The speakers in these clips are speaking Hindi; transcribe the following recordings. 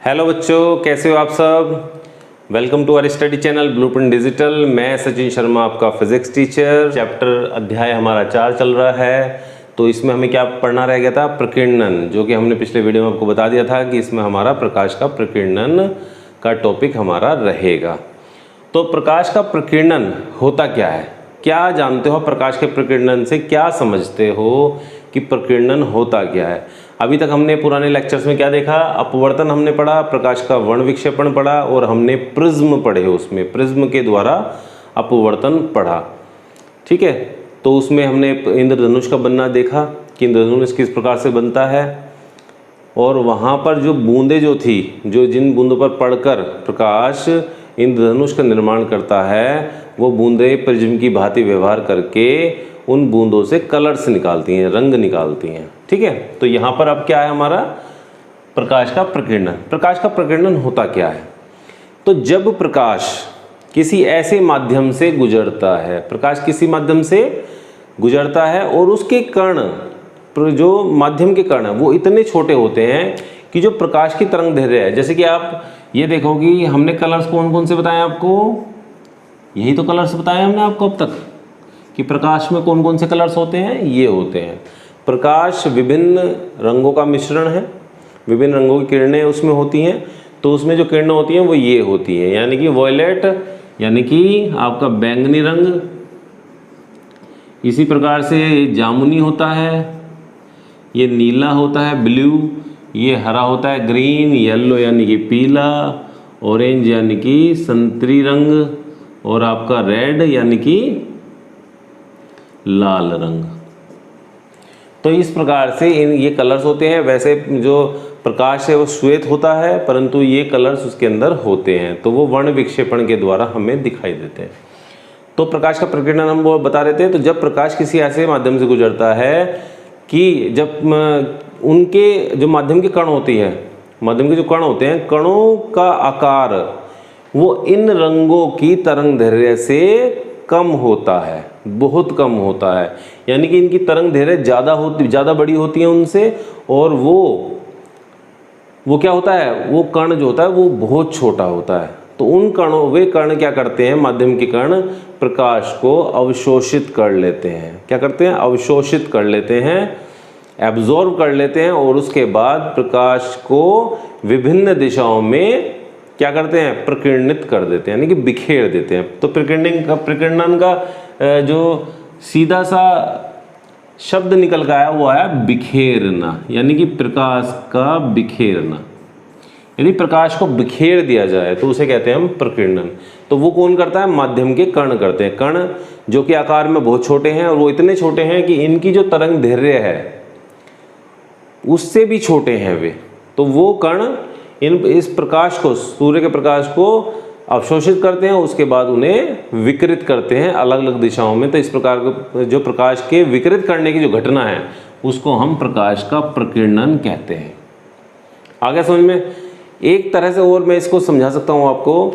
हेलो बच्चों, कैसे हो आप सब। Welcome to our study channel blueprint digital. मैं सचिन शर्मा, आपका फिजिक्स टीचर। चैप्टर अध्याय हमारा 4 चल रहा है। तो इसमें हमें क्या पढ़ना रह गया था, प्रकीर्णन, जो कि हमने पिछले वीडियो में आपको बता दिया था कि इसमें हमारा प्रकाश का प्रकीर्णन का टॉपिक हमारा रहेगा। तो प्रकाश का प्रकीर्णन होता क्या है, क्या जानते हो प्रकाश के प्रकीर्णन से, क्या समझते हो कि प्रकीर्णन होता क्या है। अभी तक हमने पुराने लेक्चर्स में क्या देखा, अपवर्तन हमने पढ़ा, प्रकाश का वर्ण विक्षेपण पढ़ा और हमने प्रिज्म पढ़े, उसमें प्रिज्म के द्वारा अपवर्तन पढ़ा। ठीक है, तो उसमें हमने इंद्रधनुष का बनना देखा कि इंद्रधनुष किस प्रकार से बनता है, और वहाँ पर जो बूंदें जो थी, जो जिन बूंदों पर पड़कर प्रकाश इंद्रधनुष का निर्माण करता है, वो बूंदें प्रिज्म की भांति व्यवहार करके उन बूंदों से कलर्स निकालती हैं, रंग निकालती हैं। ठीक है, तो यहाँ पर अब क्या है हमारा प्रकाश का प्रकीर्णन। प्रकाश का प्रकीर्णन होता क्या है, तो जब प्रकाश किसी ऐसे माध्यम से गुजरता है, प्रकाश किसी माध्यम से गुजरता है और उसके कण, जो माध्यम के कण वो इतने छोटे होते हैं कि जो प्रकाश की तरंग दैर्घ्य है, जैसे कि आप ये देखो कि हमने कलर्स कौन कौन से बताए आपको, यही तो कलर्स बताए हमने आपको अब तक कि प्रकाश में कौन कौन से कलर्स होते हैं, ये होते हैं। प्रकाश विभिन्न रंगों का मिश्रण है, विभिन्न रंगों की किरणें उसमें होती हैं। तो उसमें जो किरणें होती हैं वो ये होती हैं, यानी कि वॉयलेट यानी कि आपका बैंगनी रंग, इसी प्रकार से जामुनी होता है, ये नीला होता है ब्लू, ये हरा होता है ग्रीन, येलो यानी कि पीला, ऑरेंज यानी कि संतरी रंग, और आपका रेड यानी कि लाल रंग। तो इस प्रकार से ये कलर्स होते हैं। वैसे जो प्रकाश है वो श्वेत होता है, परंतु ये कलर्स उसके अंदर होते हैं, तो वो वर्ण विक्षेपण के द्वारा हमें दिखाई देते हैं। तो प्रकाश का प्रकीर्णन हम वो बता रहे थे। तो जब प्रकाश किसी ऐसे माध्यम से गुजरता है कि जब उनके जो माध्यम के कण होती है, माध्यम के जो कण होते हैं, कणों का आकार वो इन रंगों की तरंग दैर्घ्य से कम होता है, बहुत कम होता है, यानी कि इनकी तरंग दैर्घ्य ज़्यादा बड़ी होती है उनसे, और वो क्या होता है, वो कण जो होता है वो बहुत छोटा होता है। तो उन कणों, वे कण क्या करते हैं, माध्यम के कण प्रकाश को अवशोषित कर लेते हैं। क्या करते हैं, अवशोषित कर लेते हैं, एब्जॉर्ब कर लेते हैं, और उसके बाद प्रकाश को विभिन्न दिशाओं में क्या करते हैं, प्रकीर्णित कर देते हैं, यानी कि बिखेर देते हैं। तो प्रकीर्णन का जो सीधा सा शब्द निकल के आया वो आया बिखेरना, यानी कि प्रकाश का बिखेरना। यदि प्रकाश को बिखेर दिया जाए तो उसे कहते हैं हम प्रकीर्णन। तो वो कौन करता है, माध्यम के कण करते हैं। कण जो कि आकार में बहुत छोटे हैं, और वो इतने छोटे हैं कि इनकी जो तरंग दैर्घ्य है उससे भी छोटे हैं वे। तो वो कण इस प्रकाश को, सूर्य के प्रकाश को अवशोषित करते हैं, उसके बाद उन्हें विकिरित करते हैं अलग अलग दिशाओं में। तो इस प्रकार जो प्रकाश के विकिरित करने की जो घटना है उसको हम प्रकाश का प्रकीर्णन कहते हैं। आगे समझ में एक तरह से और मैं इसको समझा सकता हूँ आपको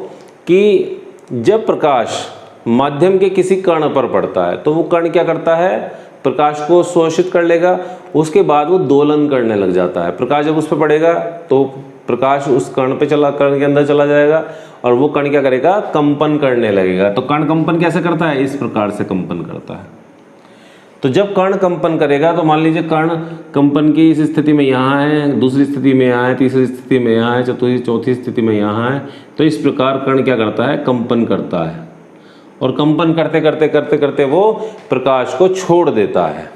कि जब प्रकाश माध्यम के किसी कण पर पड़ता है तो वो कण क्या करता है, प्रकाश को शोषित कर लेगा, उसके बाद वो दोलन करने लग जाता है। प्रकाश जब उस पर पड़ेगा तो प्रकाश उस कण के अंदर चला जाएगा, और वो कण क्या करेगा, कंपन करने लगेगा। तो कण कंपन कैसे करता है, इस प्रकार से कंपन करता है। तो जब कण कंपन करेगा, तो मान लीजिए कण कंपन की इस स्थिति में यहाँ है, दूसरी स्थिति में यहाँ है, तीसरी स्थिति में यहाँ है, चौथी स्थिति में यहाँ है। तो इस प्रकार कण क्या करता है, कंपन करता है, और कंपन करते करते करते करते वो प्रकाश को छोड़ देता है,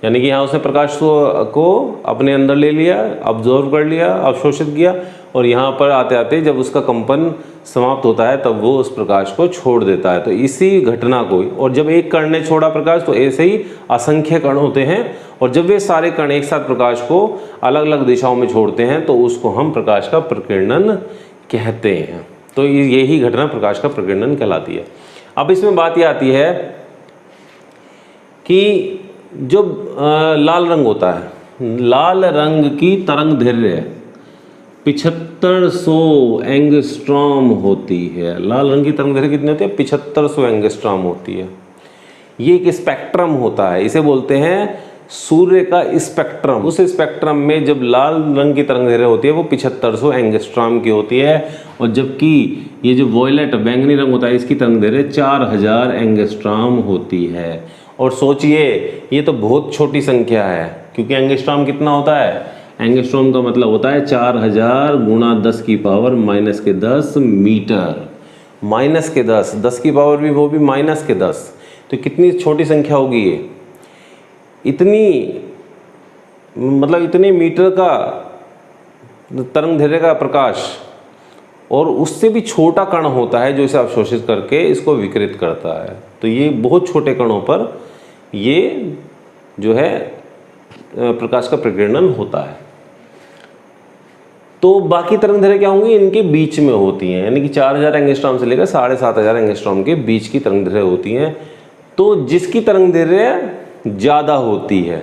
यानी कि यहाँ उसने प्रकाश को अपने अंदर ले लिया, अब्जॉर्व कर लिया, अवशोषित किया, और यहाँ पर आते आते जब उसका कंपन समाप्त होता है तब वो उस प्रकाश को छोड़ देता है। तो इसी घटना को, और जब एक कण ने छोड़ा प्रकाश तो ऐसे ही असंख्य कण होते हैं, और जब वे सारे कण एक साथ प्रकाश को अलग अलग दिशाओं में छोड़ते हैं तो उसको हम प्रकाश का प्रकीर्णन कहते हैं। तो यही घटना प्रकाश का प्रकीर्णन कहलाती है। अब इसमें बात यह आती है कि जो लाल रंग होता है, लाल रंग की तरंग दैर्घ्य 7500 एंगस्ट्रॉम होती है। लाल रंग की तरंग दैर्घ्य कितनी होती है, 7500 एंगस्ट्रॉम होती है। ये एक स्पेक्ट्रम होता है, इसे बोलते हैं सूर्य का स्पेक्ट्रम, उस स्पेक्ट्रम में जब लाल रंग की तरंग होती है वो 7500 एंगस्ट्रॉम की होती है, और जबकि ये जो वॉयलेट बैंगनी रंग होता है इसकी तरंग 4000 एंगस्ट्रॉम होती है। और सोचिए ये तो बहुत छोटी संख्या है, क्योंकि एंगस्ट्रॉम कितना होता है, एंगस्ट्रॉम का मतलब होता है 4000 गुणा 10 की पावर -10 मीटर, -10, 10 की पावर भी वो भी -10। तो कितनी छोटी संख्या होगी ये, इतनी मतलब इतने मीटर का तरंग का प्रकाश, और उससे भी छोटा कण होता है जो इसे अवशोषित करके इसको विकिरित करता है। तो ये बहुत छोटे कणों पर ये जो है प्रकाश का प्रकीर्णन होता है। तो बाकी तरंग क्या होंगी, इनके बीच में होती हैं, यानी कि 4000 एंगस्ट्रॉम से लेकर 7500 एंगस्ट्रॉम के बीच की तरंग होती हैं। तो जिसकी तरंग ज़्यादा होती है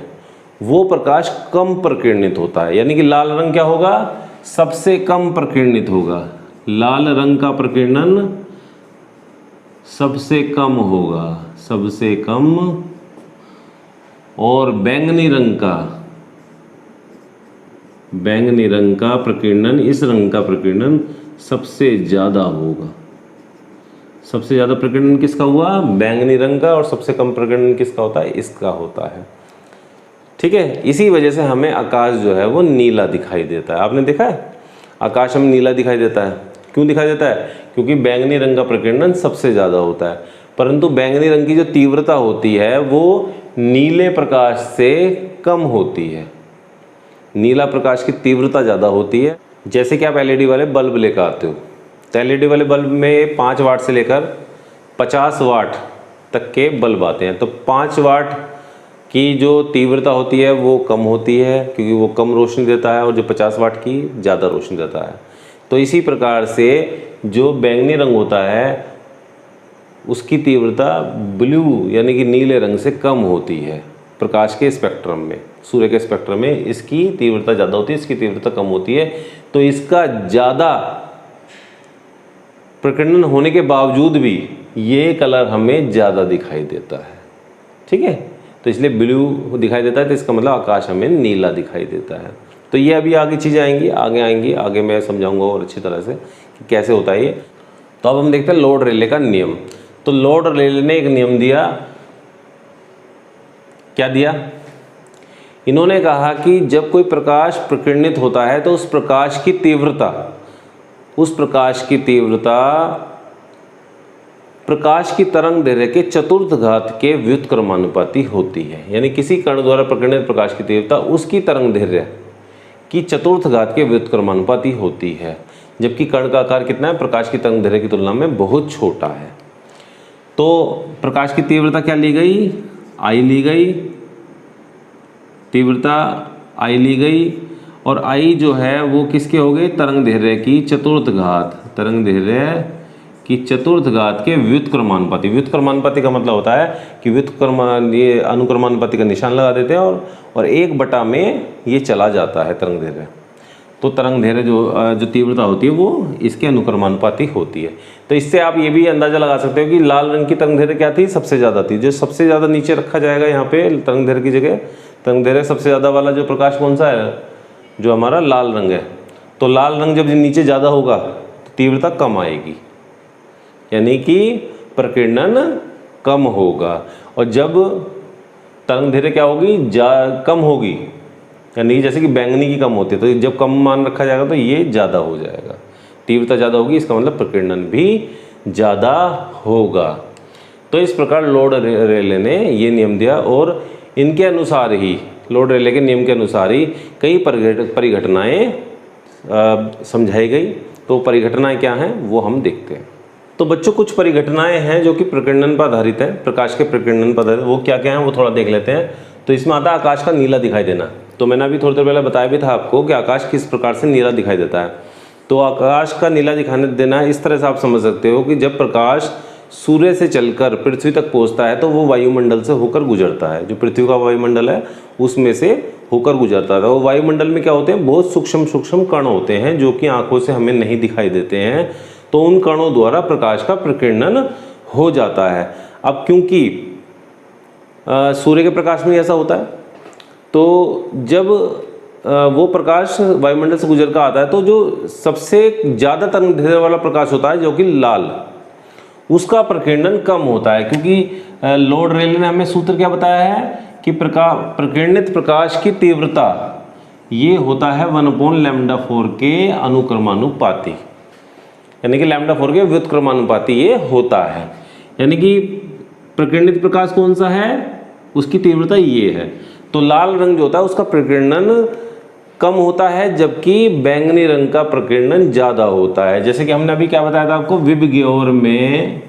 वो प्रकाश कम प्रकीर्णित होता है, यानी कि लाल रंग क्या होगा, सबसे कम प्रकीर्णित होगा, लाल रंग का प्रकीर्णन सबसे कम होगा, सबसे कम, और बैंगनी रंग का प्रकीर्णन, इस रंग का प्रकीर्णन सबसे ज़्यादा होगा। सबसे ज़्यादा प्रकीर्णन किसका हुआ, बैंगनी रंग का, और सबसे कम प्रकीर्णन किसका होता है, इसका होता है। ठीक है, इसी वजह से हमें आकाश जो है वो नीला दिखाई देता है। आपने देखा है आकाश हमें नीला दिखाई देता है, क्यों दिखाई देता है, क्योंकि बैंगनी रंग का प्रकीर्णन सबसे ज़्यादा होता है। परंतु बैंगनी रंग की जो तीव्रता होती है वो नीले प्रकाश से कम होती है, नीला प्रकाश की तीव्रता ज़्यादा होती है। जैसे कि आप एलईडी वाले बल्ब लेकर आते हो, तो एलईडी वाले बल्ब में 5 वाट से लेकर 50 वाट तक के बल्ब आते हैं। तो 5 वाट की जो तीव्रता होती है वो कम होती है, क्योंकि वो कम रोशनी देता है, और जो 50 वाट की ज़्यादा रोशनी देता है। तो इसी प्रकार से जो बैंगनी रंग होता है उसकी तीव्रता ब्लू यानी कि नीले रंग से कम होती है। प्रकाश के स्पेक्ट्रम में, सूर्य के स्पेक्ट्रम में इसकी तीव्रता ज़्यादा होती है, इसकी तीव्रता कम होती है। तो इसका ज़्यादा प्रकीर्णन होने के बावजूद भी ये कलर हमें ज़्यादा दिखाई देता है। ठीक है, तो इसलिए ब्लू दिखाई देता है, तो इसका मतलब आकाश हमें नीला दिखाई देता है। तो ये अभी आगे चीज़ें आएंगी, आगे मैं समझाऊंगा और अच्छी तरह से कि कैसे होता है ये। तो अब हम देखते हैं लॉर्ड रेले का नियम। तो लॉर्ड रेले ने एक नियम दिया, क्या दिया, इन्होंने कहा कि जब कोई प्रकाश प्रकीर्णित होता है तो उस प्रकाश की तीव्रता प्रकाश की तरंग दैर्घ्य के चतुर्थ घात के व्युत्क्रमानुपाती होती है। यानी किसी कण द्वारा प्रकीर्णित प्रकाश की तीव्रता उसकी तरंग दैर्घ्य की चतुर्थ घात के व्युत्क्रमानुपाती होती है, जबकि कण का आकार कितना है, प्रकाश की तरंग दैर्घ्य की तुलना में बहुत छोटा है। तो प्रकाश की तीव्रता क्या ली गई, आई ली गई, तीव्रता आई ली गई, और आई जो है वो किसके हो गए, तरंग दैर्घ्य की चतुर्थ घात, तरंग दैर्घ्य की चतुर्थ घात के व्युत्क्रमानुपाती। व्युत्क्रमानुपाती का मतलब होता है कि ये अनुक्रमानुपाती का निशान लगा देते हैं और 1/, में ये चला जाता है तरंग दैर्घ्य। तो तरंग दैर्घ्य जो तीव्रता होती है वो इसके अनुक्रमानुपाती होती है। तो इससे आप ये भी अंदाज़ा लगा सकते हो कि लाल रंग की तरंग दैर्घ्य क्या थी, सबसे ज़्यादा थी। जो सबसे ज़्यादा नीचे रखा जाएगा यहाँ पे तरंग दैर्घ्य की जगह, तरंग दैर्घ्य सबसे ज़्यादा वाला जो प्रकाश कौन सा है, जो हमारा लाल रंग है। तो लाल रंग जब नीचे ज़्यादा होगा तो तीव्रता कम आएगी, यानी कि प्रकीर्णन कम होगा। और जब तरंग दैर्घ्य क्या होगी, कम होगी, यानी जैसे कि बैंगनी की कम होती है, तो जब कम मान रखा जाएगा तो ये ज़्यादा हो जाएगा, तीव्रता ज़्यादा होगी, इसका मतलब प्रकीर्णन भी ज़्यादा होगा। तो इस प्रकार लॉर्ड रेले ने ये नियम दिया, और इनके अनुसार ही, लॉर्ड रेले के नियम के अनुसार ही कई परिघटनाएँ समझाई गई। तो परिघटनाएँ क्या हैं वो हम देखते हैं। तो बच्चों कुछ परिघटनाएं हैं जो कि प्रकीर्णन पर आधारित हैं, प्रकाश के प्रकीर्णन पर आधारित, वो क्या क्या हैं वो थोड़ा देख लेते हैं। तो इसमें आता है आकाश का नीला दिखाई देना। तो मैंने अभी थोड़ी देर पहले बताया भी था आपको कि आकाश किस प्रकार से नीला दिखाई देता है। तो आकाश का नीला दिखाई देना इस तरह से आप समझ सकते हो कि जब प्रकाश सूर्य से चलकर पृथ्वी तक पहुँचता है तो वो वायुमंडल से होकर गुजरता है। जो पृथ्वी का वायुमंडल है उसमें से होकर गुजरता है। वो वायुमंडल में क्या होते हैं, बहुत सूक्ष्म कण होते हैं जो कि आंखों से हमें नहीं दिखाई देते हैं। तो उन कणों द्वारा प्रकाश का प्रकीर्णन हो जाता है। अब क्योंकि सूर्य के प्रकाश में ऐसा होता है, तो जब वो प्रकाश वायुमंडल से गुजर कर आता है तो जो सबसे ज़्यादा तरंग दैर्ध्य वाला प्रकाश होता है जो कि लाल, उसका प्रकीर्णन कम होता है, क्योंकि लॉर्ड रेले ने हमें सूत्र क्या बताया है कि प्रकीर्णित प्रकाश की तीव्रता ये होता है 1/λ4 के अनुक्रमानुपाती, यानी कि λ4 के व्युत्क्रमानुपाती ये होता है। यानी कि प्रकीर्णित प्रकाश कौन सा है, उसकी तीव्रता ये है। तो लाल रंग जो होता है उसका प्रकीर्णन कम होता है, जबकि बैंगनी रंग का प्रकीर्णन ज़्यादा होता है। जैसे कि हमने अभी क्या बताया था आपको, विबग्योर में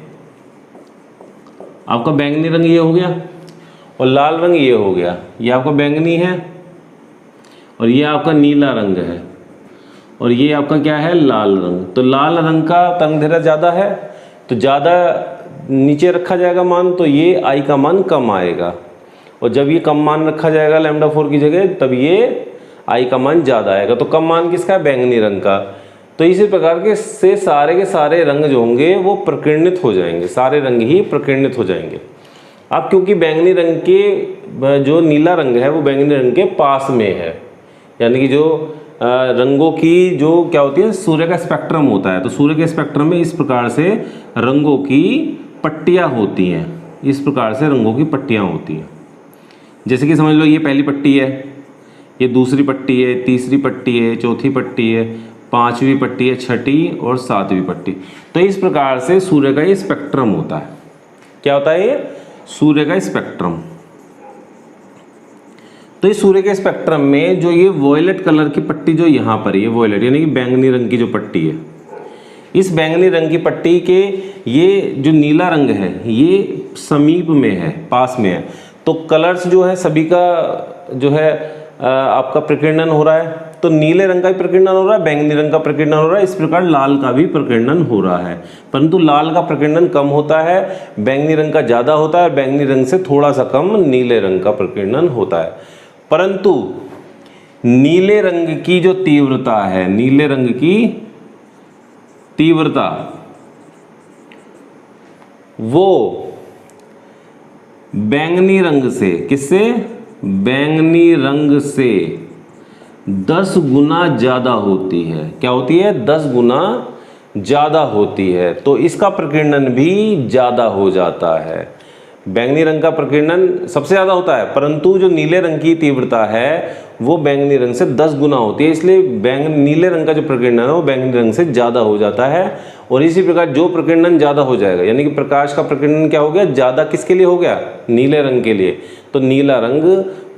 आपका बैंगनी रंग ये हो गया और लाल रंग ये हो गया, ये आपका बैंगनी है और ये आपका नीला रंग है और ये आपका क्या है, लाल रंग। तो लाल रंग का तरंग दैर्ध्य ज़्यादा है तो ज़्यादा नीचे रखा जाएगा मान, तो ये आई का मान कम आएगा, और जब ये कम मान रखा जाएगा λ4 की जगह तब ये आई का मान ज़्यादा आएगा। तो कम मान किसका है, बैंगनी रंग का। तो इसी प्रकार के सारे रंग जो होंगे वो प्रकीर्णित हो जाएंगे, सारे रंग ही प्रकीर्णित हो जाएंगे। अब क्योंकि बैंगनी रंग के जो नीला रंग है वो बैंगनी रंग के पास में है, यानी कि जो रंगों की जो क्या होती है, सूर्य का स्पेक्ट्रम होता है, तो सूर्य के स्पेक्ट्रम में इस प्रकार से रंगों की पट्टियाँ होती हैं, इस प्रकार से रंगों की पट्टियाँ होती हैं। जैसे कि समझ लो ये पहली पट्टी है, ये दूसरी पट्टी है, तीसरी पट्टी है, चौथी पट्टी है, पांचवी पट्टी है, छठी और सातवीं पट्टी। तो इस प्रकार से सूर्य का ये स्पेक्ट्रम होता है। क्या होता है ये, सूर्य का स्पेक्ट्रम। तो इस सूर्य के स्पेक्ट्रम में जो ये वॉयलेट कलर की पट्टी जो यहाँ पर है, ये वॉयलेट यानी कि बैंगनी रंग की जो पट्टी है, इस बैंगनी रंग की पट्टी के ये जो नीला रंग है ये समीप में है, पास में है। तो कलर्स जो है सभी का जो है आपका प्रकीर्णन हो रहा है, तो नीले रंग का भी प्रकीर्णन हो रहा है, बैंगनी रंग का प्रकीर्णन हो रहा है, इस प्रकार लाल का भी प्रकीर्णन हो रहा है। परंतु लाल का प्रकीर्णन कम होता है, बैंगनी रंग का ज़्यादा होता है, बैंगनी रंग से थोड़ा सा कम नीले रंग का प्रकीर्णन होता है। परंतु नीले रंग की जो तीव्रता है, नीले रंग की तीव्रता वो बैंगनी रंग से, किससे, बैंगनी रंग से 10 गुना ज़्यादा होती है। क्या होती है, 10 गुना ज़्यादा होती है। तो इसका प्रकीर्णन भी ज़्यादा हो जाता है। बैंगनी रंग का प्रकीर्णन सबसे ज़्यादा होता है, परंतु जो नीले रंग की तीव्रता है वो बैंगनी रंग से 10 गुना होती है, इसलिए नीले रंग का जो प्रकीर्णन है वो बैंगनी रंग से ज़्यादा हो जाता है। और इसी प्रकार जो प्रकीर्णन ज़्यादा हो जाएगा, यानी कि प्रकाश का प्रकीर्णन क्या हो गया, ज़्यादा किसके लिए हो गया, नीले रंग के लिए। तो नीला रंग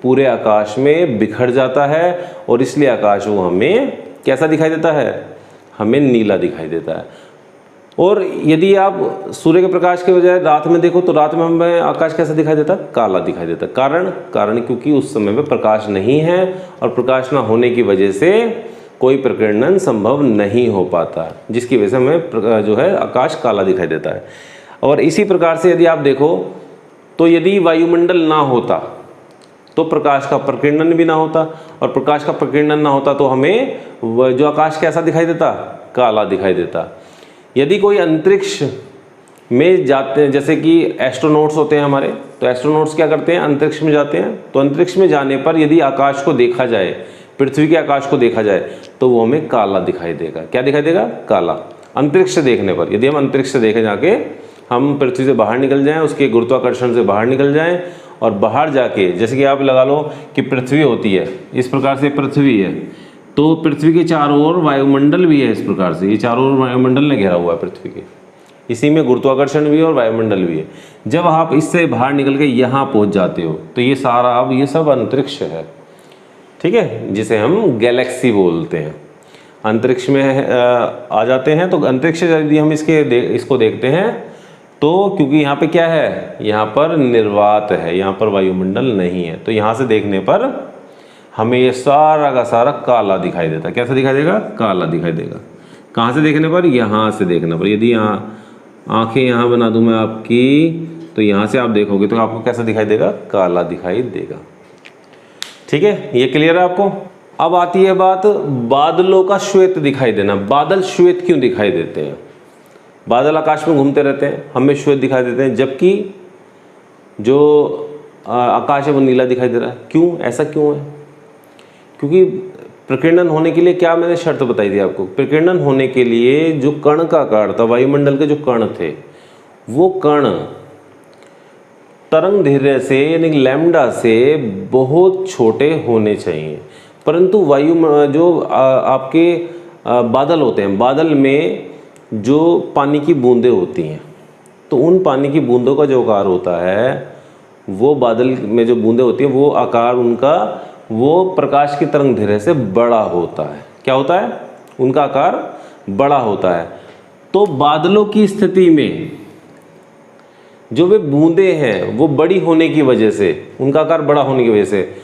पूरे आकाश में बिखर जाता है और इसलिए आकाश वो हमें कैसा दिखाई देता है, हमें नीला दिखाई देता है। और यदि आप सूर्य के प्रकाश के बजाय रात में देखो तो रात में हमें आकाश कैसा दिखाई देता है, काला दिखाई देता है। कारण क्योंकि उस समय में प्रकाश नहीं है और प्रकाश ना होने की वजह से कोई प्रकीर्णन संभव नहीं हो पाता, जिसकी वजह से हमें जो है आकाश काला दिखाई देता है। और इसी प्रकार से यदि आप देखो तो यदि वायुमंडल ना होता तो प्रकाश का प्रकीर्णन भी ना होता, और प्रकाश का प्रकीर्णन ना होता तो हमें जो आकाश कैसा दिखाई देता, काला दिखाई देता। यदि कोई अंतरिक्ष में जाते हैं, जैसे कि एस्ट्रोनॉट्स होते हैं हमारे, तो एस्ट्रोनॉट्स क्या करते हैं, अंतरिक्ष में जाते हैं। तो अंतरिक्ष में जाने पर यदि आकाश को देखा जाए, पृथ्वी के आकाश को देखा जाए, तो वो हमें काला दिखाई देगा। क्या दिखाई देगा, काला। अंतरिक्ष से देखने पर, यदि हम अंतरिक्ष से देखें, जाके हम पृथ्वी से बाहर निकल जाएं, उसके गुरुत्वाकर्षण से बाहर निकल जाएं और बाहर जाके, जैसे कि आप लगा लो कि पृथ्वी होती है, इस प्रकार से पृथ्वी है, तो पृथ्वी के चारों ओर वायुमंडल भी है, इस प्रकार से ये चारों ओर वायुमंडल ने घेरा हुआ है पृथ्वी के, इसी में गुरुत्वाकर्षण भी है और वायुमंडल भी है। जब आप इससे बाहर निकल के यहाँ पहुँच जाते हो तो ये सारा, अब ये सब अंतरिक्ष है, ठीक है, जिसे हम गैलेक्सी बोलते हैं। अंतरिक्ष में आ जाते हैं, तो अंतरिक्ष यदि हम इसको देखते हैं तो क्योंकि यहाँ पे क्या है, यहाँ पर निर्वात है, यहाँ पर वायुमंडल नहीं है, तो यहाँ से देखने पर हमें ये सारा का सारा काला दिखाई देता है। कैसा दिखाई देगा, काला दिखाई देगा। कहाँ से देखने पर, यहाँ से देखने पर। यदि यहाँ आंखें यहाँ बना दूँ मैं आपकी, तो यहाँ से आप देखोगे तो आपको कैसा दिखाई देगा, काला दिखाई देगा। ठीक है, ये क्लियर है आपको। अब आती है बात बादलों का श्वेत दिखाई देना। बादल श्वेत क्यों दिखाई देते हैं? बादल आकाश में घूमते रहते हैं, हमें श्वेत दिखाई देते हैं, जबकि जो आकाश है वो नीला दिखाई दे रहा है। क्यों, ऐसा क्यों है? क्योंकि प्रकीर्णन होने के लिए क्या मैंने शर्त बताई थी आपको, प्रकीर्णन होने के लिए जो कण का आकार था, वायुमंडल के जो कण थे, वो कण तरंग दैर्घ्य से यानी लैम्डा से बहुत छोटे होने चाहिए। परंतु वायु जो आपके बादल होते हैं, बादल में जो पानी की बूंदें होती हैं, तो उन पानी की बूंदों का जो आकार होता है, वो बादल में जो बूंदें होती हैं, वो आकार उनका वो प्रकाश की तरंग दैर्घ्य से बड़ा होता है। क्या होता है? उनका आकार बड़ा होता है। तो बादलों की स्थिति में जो वे बूंदें हैं वो बड़ी होने की वजह से, उनका आकार बड़ा होने की वजह से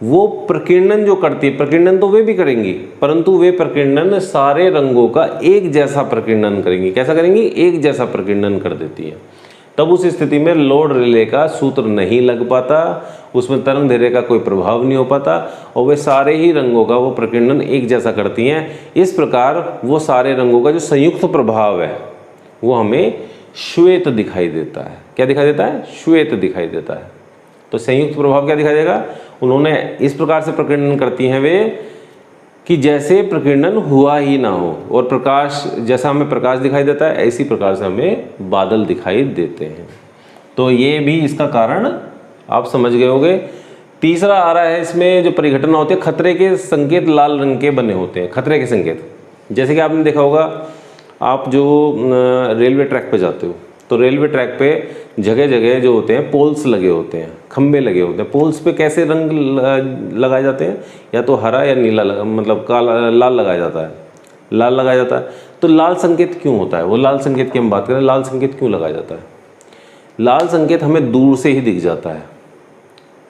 वो प्रकीर्णन जो करती है, प्रकीर्णन तो वे भी करेंगी, परंतु वे प्रकीर्णन सारे रंगों का एक जैसा प्रकीर्णन करेंगी। कैसा करेंगी? एक जैसा प्रकीर्णन कर देती है। तब उस स्थिति में लॉर्ड रेले का सूत्र नहीं लग पाता, उसमें तरंग दैर्घ्य का कोई प्रभाव नहीं हो पाता और वे सारे ही रंगों का वो प्रकीर्णन एक जैसा करती हैं। इस प्रकार वो सारे रंगों का जो संयुक्त प्रभाव है वो हमें श्वेत दिखाई देता है। क्या दिखाई देता है? श्वेत दिखाई देता है। तो संयुक्त प्रभाव क्या दिखाई देगा? उन्होंने इस प्रकार से प्रकीर्णन करती हैं वे कि जैसे प्रकीर्णन हुआ ही ना हो, और प्रकाश जैसा हमें प्रकाश दिखाई देता है ऐसी प्रकार से हमें बादल दिखाई देते हैं। तो ये भी इसका कारण आप समझ गए होंगे। तीसरा आ रहा है इसमें जो परिघटना होती है, खतरे के संकेत लाल रंग के बने होते हैं। खतरे के संकेत, जैसे कि आपने देखा होगा, आप जो रेलवे ट्रैक पे जाते हो तो रेलवे ट्रैक पे जगह जगह जो होते हैं पोल्स लगे होते हैं, खंबे लगे होते हैं। पोल्स पे कैसे रंग लगाए जाते हैं? या तो हरा या नीला मतलब काला, लाल लगाया जाता है, लाल लगाया जाता है। तो लाल संकेत क्यों होता है? वो लाल संकेत की हम बात करें, लाल संकेत क्यों लगाया जाता है? लाल संकेत हमें दूर से ही दिख जाता है।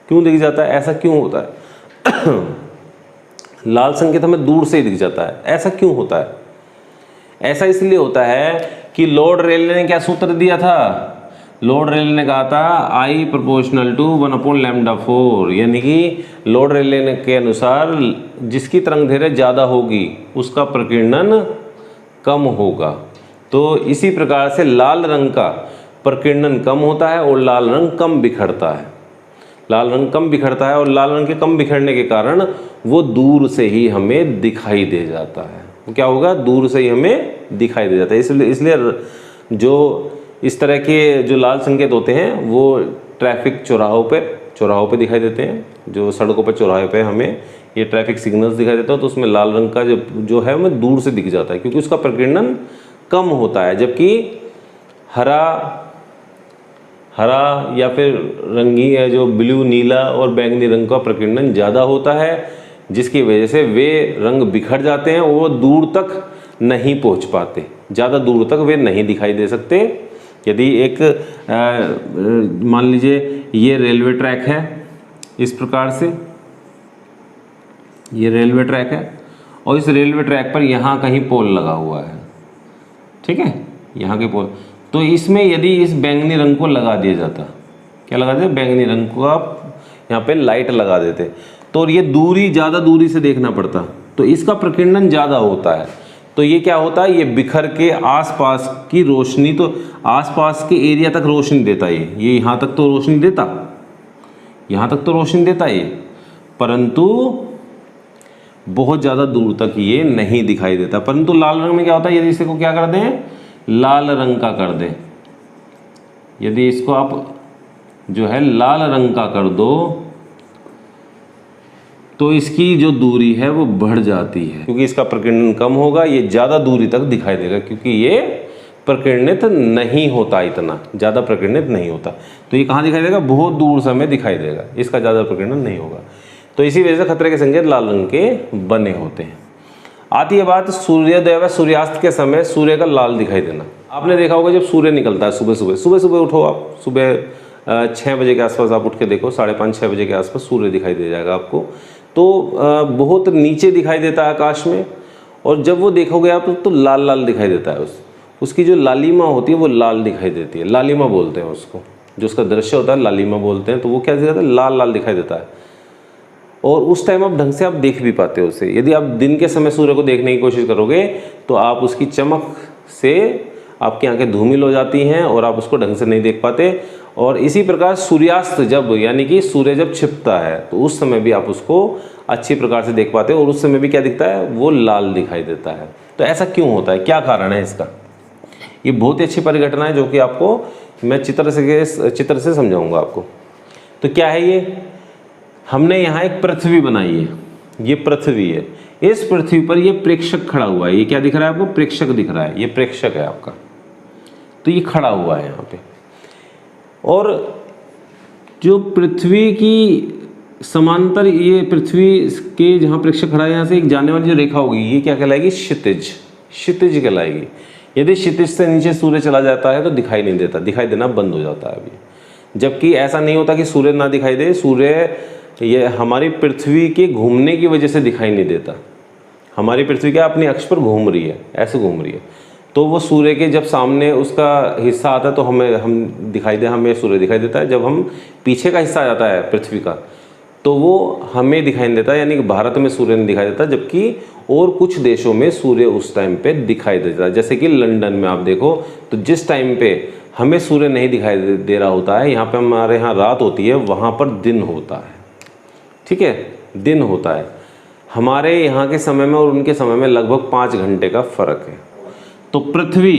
क्यों दिख जाता है? ऐसा क्यों होता है? लाल संकेत हमें दूर से ही दिख जाता है, ऐसा क्यों होता है? ऐसा इसलिए होता है कि लॉर्ड रेले ने क्या सूत्र दिया था? लॉर्ड रेले ने कहा था I प्रोपोर्शनल टू 1/λ4, यानी कि लॉर्ड रेले के अनुसार जिसकी तरंग दैर्घ्य ज़्यादा होगी उसका प्रकीर्णन कम होगा। तो इसी प्रकार से लाल रंग का प्रकीर्णन कम होता है और लाल रंग कम बिखरता है। लाल रंग कम बिखरता है और लाल रंग के कम बिखरने के कारण वो दूर से ही हमें दिखाई दे जाता है। क्या होगा? दूर से ही हमें दिखाई दे जाता है। इसलिए जो इस तरह के जो लाल संकेत होते हैं वो ट्रैफिक चौराहों पे दिखाई देते हैं। जो सड़कों पर चौराहे पे हमें ये ट्रैफिक सिग्नल्स दिखाई देता है, तो उसमें लाल रंग का जो है हमें दूर से दिख जाता है, क्योंकि उसका प्रकीर्णन कम होता है। जबकि हरा या फिर रंगी है जो ब्लू, नीला और बैंगनी रंग का प्रकीर्णन ज़्यादा होता है, जिसकी वजह से वे रंग बिखर जाते हैं और वो दूर तक नहीं पहुंच पाते, ज़्यादा दूर तक वे नहीं दिखाई दे सकते। यदि एक मान लीजिए ये रेलवे ट्रैक है, इस प्रकार से ये रेलवे ट्रैक है और इस रेलवे ट्रैक पर यहाँ कहीं पोल लगा हुआ है, ठीक है, यहाँ के पोल। तो इसमें यदि इस बैंगनी रंग को लगा दिया जाता, क्या लगा देते? बैंगनी रंग को आप यहाँ पे लाइट लगा देते, तो ये दूरी ज़्यादा दूरी से देखना पड़ता, तो इसका प्रकीर्णन ज़्यादा होता है। तो ये क्या होता है? ये बिखर के आसपास की रोशनी, तो आसपास के एरिया तक रोशनी देता है। ये यहाँ तक तो रोशनी देता, यहाँ तक तो रोशनी देता है, परंतु बहुत ज़्यादा दूर तक ये नहीं दिखाई देता। परंतु लाल रंग में क्या होता है? यदि इसे को क्या कर दें? लाल रंग का कर दें, यदि इसको आप जो है लाल रंग का कर दो तो इसकी जो दूरी है वो बढ़ जाती है, क्योंकि इसका प्रकीर्णन कम होगा, ये ज़्यादा दूरी तक दिखाई देगा, क्योंकि ये प्रकीर्णित नहीं होता, इतना ज़्यादा प्रकीर्णित नहीं होता। तो ये कहाँ दिखाई देगा? बहुत दूर से हमें दिखाई देगा, इसका ज़्यादा प्रकीर्णन नहीं होगा। तो इसी वजह से खतरे के संकेत लाल रंग के बने होते हैं। आती है बात सूर्योदय व सूर्यास्त के समय सूर्य का लाल दिखाई देना। आपने देखा होगा जब सूर्य निकलता है सुबह उठो आप, सुबह 6 बजे के आसपास आप उठ के देखो, 5:30-6 बजे के आसपास सूर्य दिखाई दे जाएगा आपको। तो बहुत नीचे दिखाई देता है आकाश में, और जब वो देखोगे आप तो लाल लाल दिखाई देता है। उसकी जो लालिमा होती है वो लाल दिखाई देती है, लालिमा बोलते हैं उसको, जो उसका दृश्य होता है लालिमा बोलते हैं। तो वो क्या दिखाता है? लाल लाल दिखाई देता है, और उस टाइम आप ढंग से आप देख भी पाते हो उसे। यदि आप दिन के समय सूर्य को देखने की कोशिश करोगे तो आप उसकी चमक से आपकी आंखें धूमिल हो जाती हैं और आप उसको ढंग से नहीं देख पाते। और इसी प्रकार सूर्यास्त जब, यानी कि सूर्य जब छिपता है, तो उस समय भी आप उसको अच्छी प्रकार से देख पाते हो और उस समय भी क्या दिखता है, वो लाल दिखाई देता है। तो ऐसा क्यों होता है, क्या कारण है इसका? ये बहुत ही अच्छी परिघटना है जो कि आपको मैं चित्र से समझाऊंगा आपको। तो क्या है ये, हमने यहाँ एक पृथ्वी बनाई है, ये पृथ्वी है। इस पृथ्वी पर ये प्रेक्षक खड़ा हुआ है। ये क्या दिख रहा है आपको, प्रेक्षक दिख रहा है, ये प्रेक्षक है आपका। तो ये खड़ा हुआ है यहाँ पे, और जो पृथ्वी की समांतर, ये पृथ्वी के जहाँ प्रेक्षक खड़ा है, यहाँ से एक जाने वाली जो रेखा होगी, ये क्या कहलाएगी, क्षितिज, क्षितिज कहलाएगी। यदि क्षितिज से नीचे सूर्य चला जाता है तो दिखाई नहीं देता, दिखाई देना बंद हो जाता है अभी। जबकि ऐसा नहीं होता कि सूर्य ना दिखाई दे, सूर्य ये हमारी पृथ्वी के घूमने की वजह से दिखाई नहीं देता। हमारी पृथ्वी क्या अपनी अक्ष पर घूम रही है, ऐसे घूम रही है, तो वो सूर्य के जब सामने उसका हिस्सा आता है तो हम दिखाई दे, हमें सूर्य दिखाई देता है। जब हम पीछे का हिस्सा आ जाता है पृथ्वी का, तो वो हमें दिखाई नहीं देता, यानी कि भारत में सूर्य नहीं दिखाई देता, जबकि और कुछ देशों में सूर्य उस टाइम पे दिखाई देता है। जैसे कि लंदन में आप देखो तो जिस टाइम पे हमें सूर्य नहीं दिखाई दे रहा होता है, यहाँ पे हमारे यहाँ रात होती है, वहाँ पर दिन होता है, ठीक है, दिन होता है। हमारे यहाँ के समय में और उनके समय में लगभग 5 घंटे का फर्क है। तो पृथ्वी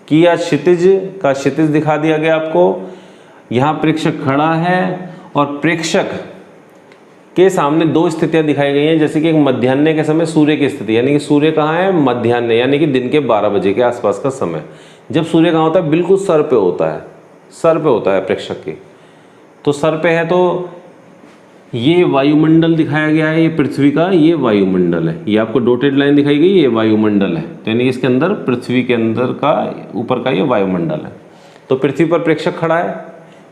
की या क्षितिज दिखा दिया गया आपको। यहाँ प्रेक्षक खड़ा है और प्रेक्षक के सामने 2 स्थितियां दिखाई गई हैं, जैसे कि एक मध्याह्न के समय सूर्य की स्थिति, यानी कि सूर्य कहाँ है, मध्याह्न, यानी कि दिन के 12 बजे के आसपास का समय। जब सूर्य कहाँ होता है, बिल्कुल सर पे होता है, सर पे होता है प्रेक्षक के। तो सर पे है, तो ये वायुमंडल दिखाया गया है, ये पृथ्वी का ये वायुमंडल है, ये आपको डॉटेड लाइन दिखाई गई, ये वायुमंडल है। तो यानी इसके अंदर, पृथ्वी के अंदर का ऊपर का ये वायुमंडल है। तो पृथ्वी पर प्रेक्षक खड़ा है,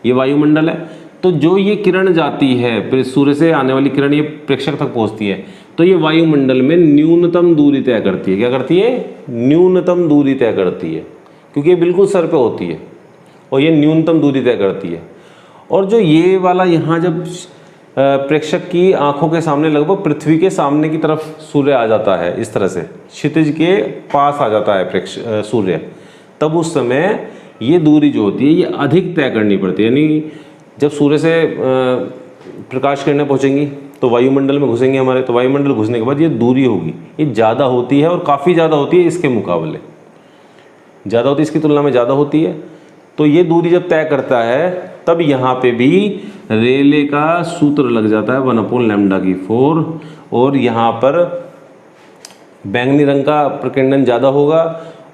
ये वायुमंडल है। तो जो ये किरण जाती है, सूर्य से आने वाली किरण ये प्रेक्षक तक पहुंचती है, तो ये वायुमंडल में न्यूनतम दूरी तय करती है। क्या करती है, न्यूनतम दूरी तय करती है, क्योंकि ये बिल्कुल सर पे होती है और ये न्यूनतम दूरी तय करती है। और जो ये वाला यहाँ जब प्रेक्षक की आंखों के सामने, लगभग पृथ्वी के सामने की तरफ सूर्य आ जाता है, इस तरह से क्षितिज के पास आ जाता है सूर्य, तब उस समय ये दूरी जो होती है ये अधिक तय करनी पड़ती है। यानी जब सूर्य से प्रकाश किरणें पहुंचेंगी तो वायुमंडल में घुसेंगे हमारे, तो वायुमंडल घुसने के बाद ये दूरी होगी, ये ज़्यादा होती है और काफ़ी ज़्यादा होती है, इसके मुकाबले ज़्यादा होती है, इसकी तुलना में ज़्यादा होती है। तो ये दूरी जब तय करता है, तब यहाँ पे भी रेले का सूत्र लग जाता है 1/λ/4, और यहाँ पर बैंगनी रंग का प्रकीर्णन ज़्यादा होगा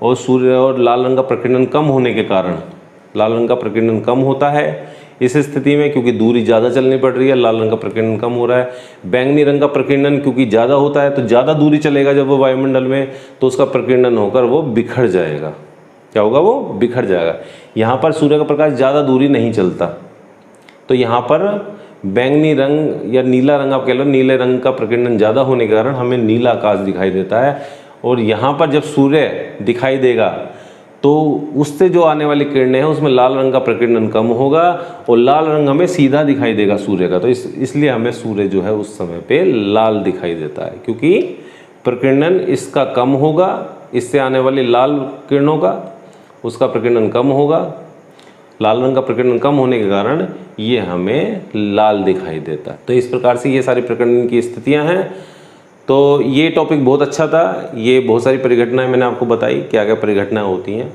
और सूर्य और लाल रंग का प्रकीर्णन कम होने के कारण, लाल रंग का प्रकीर्णन कम होता है इस स्थिति में, क्योंकि दूरी ज़्यादा चलनी पड़ रही है, लाल रंग का प्रकीर्णन कम हो रहा है। बैंगनी रंग का प्रकीर्णन क्योंकि ज़्यादा होता है, तो ज़्यादा दूरी चलेगा जब वो वायुमंडल में, तो उसका प्रकीर्णन होकर वो बिखर जाएगा। क्या होगा, वो बिखर जाएगा। यहाँ पर सूर्य का प्रकाश ज़्यादा दूरी नहीं चलता, तो यहाँ पर बैंगनी रंग या नीला रंग आप कह लो, नीले रंग का प्रकीर्णन ज़्यादा होने के कारण हमें नीला आकाश दिखाई देता है। और यहाँ पर जब सूर्य दिखाई देगा तो उससे जो आने वाली किरणें हैं उसमें लाल रंग का प्रकीर्णन कम होगा और लाल रंग हमें सीधा दिखाई देगा सूर्य का। तो इसलिए हमें सूर्य जो है उस समय पे लाल दिखाई देता है, क्योंकि प्रकीर्णन इसका कम होगा, इससे आने वाली लाल किरणों का उसका प्रकीर्णन कम होगा। लाल रंग का प्रकीर्णन कम होने के कारण ये हमें लाल दिखाई देता है। तो इस प्रकार से ये सारी प्रकीर्णन की स्थितियाँ हैं। तो ये टॉपिक बहुत अच्छा था, ये बहुत सारी परिघटनाएं मैंने आपको बताई, क्या क्या परिघटनाएं होती हैं।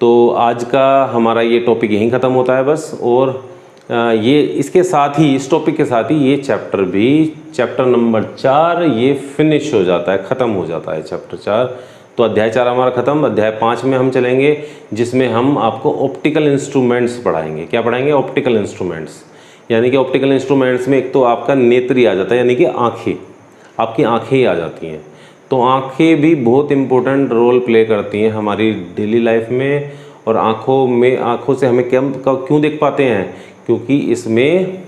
तो आज का हमारा ये टॉपिक यहीं ख़त्म होता है बस। और ये इसके साथ ही, इस टॉपिक के साथ ही ये चैप्टर भी, चैप्टर नंबर 4 ये फिनिश हो जाता है, ख़त्म हो जाता है चैप्टर 4। तो अध्याय 4 हमारा ख़त्म। अध्याय 5 में हम चलेंगे, जिसमें हम आपको ऑप्टिकल इंस्ट्रूमेंट्स पढ़ाएंगे। क्या पढ़ाएंगे, ऑप्टिकल इंस्ट्रूमेंट्स। यानी कि ऑप्टिकल इंस्ट्रूमेंट्स में एक तो आपका नेत्री आ जाता है, यानी कि आँखें, आपकी आँखें ही आ जाती हैं। तो आँखें भी बहुत इम्पोर्टेंट रोल प्ले करती हैं हमारी डेली लाइफ में। और आँखों से हमें क्यों देख पाते हैं, क्योंकि इसमें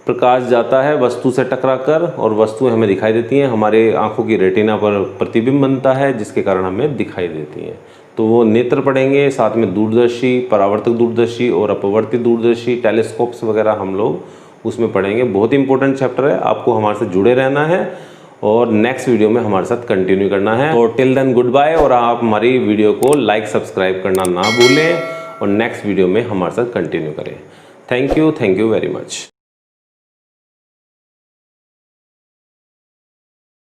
प्रकाश जाता है वस्तु से टकराकर और वस्तुएं हमें दिखाई देती हैं। हमारे आँखों की रेटिना पर प्रतिबिंब बनता है, जिसके कारण हमें दिखाई देती हैं। तो वो नेत्र पढ़ेंगे, साथ में दूरदर्शी, परावर्तक दूरदर्शी और अपवर्तित दूरदर्शी, टेलीस्कोप्स वगैरह हम लोग उसमें पढ़ेंगे। बहुत इंपॉर्टेंट चैप्टर है, आपको हमारे से जुड़े रहना है। और नेक्स्ट वीडियो में हमारे साथ कंटिन्यू करना है। तो टिल देन गुड बाय, और आप हमारी वीडियो को लाइक सब्सक्राइब करना ना भूलें और नेक्स्ट वीडियो में हमारे साथ कंटिन्यू करें। Thank you very much.